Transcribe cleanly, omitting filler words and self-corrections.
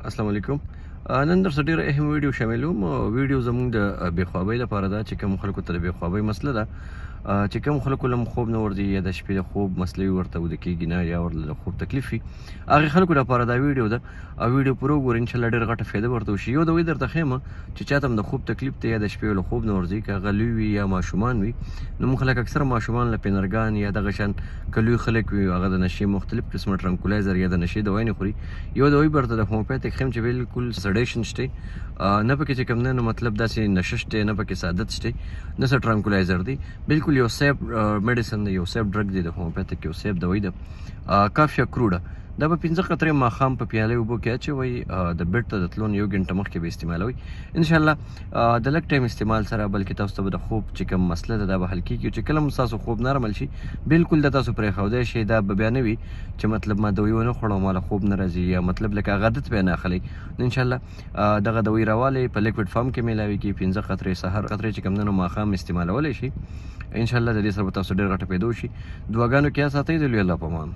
السلام علیکم. نن در څه ډېر اهم ویډیو شاملوم. ویډیو زموږ د بېخوابۍ لپاره ده چې کوم خلکو ته د بېخوابۍ مسله ده، چې کوم خلکو له خوب نه ورځي یا د شپې د خوب مسلې ورته وده کېږي نه یا ورته د خوب تکلیف وي، هغې خلکو لپاره دا ویډیو ده. او ویډیو پوره وګورئ، انشاءالله ډېره غټه فایده به ورته وشي. یو دوی درته ښیم چې چاته هم د خوب تکلیف دی یا د شپې له خوب نه ورځي، که هغه لوی وي یا ماشومان وي. نو موږ خلک اکثره ماشومان له پینرګان یا دغه شان که لوی خلک وي هغه د نشې مختلف قسمه ټرانکولایزر یا د نشې دوایي نه خوري. یو دوی به ورته د هومیوپیتیک ښیم چې بالکل سډیشن شته، نه پکې چې کوم نه، نو مطلب داسې نشه شته، نه پکې سعادت شته، نه څه ټرانکولایزر دی. بالکل یو سیف میډیسن دی، یو سیف ډرګ دی د هومیوپیتیک، یو سیف دوایي ده. کافیا کروډه دا به 15 قطرې ماښام په پیالې اوبو کې اچوئ، د بیډ ته د تلو نه 1 غنټه مخکې به استعمالوئ. انشاءالله د لږ ټایم استعمال سره بلکې تاسو ته به د خوب چې کوم مسله ده دا به حل کېږي. چې کله هم ستاسو خوب نارمل شي بالکل د تاسو پرېښودی شي، دا به بیا نه وي چې مطلب ما دوی ونه خوړو ما له خوب نه راځي، یا مطلب لکه عادت بیا نه اخلئ. انشاءالله دغه دوی راوالی په لیکوډ فارم کې میلاویږي. 15 قطرې سهار، قطرې چې کوم نه نو ماښام استعمالولی شي. انشاءالله د دې سره به تاسو ډېر غټه پیدا وشي. دعاګانو کې یاد ساتئ. د لوی الله په امان.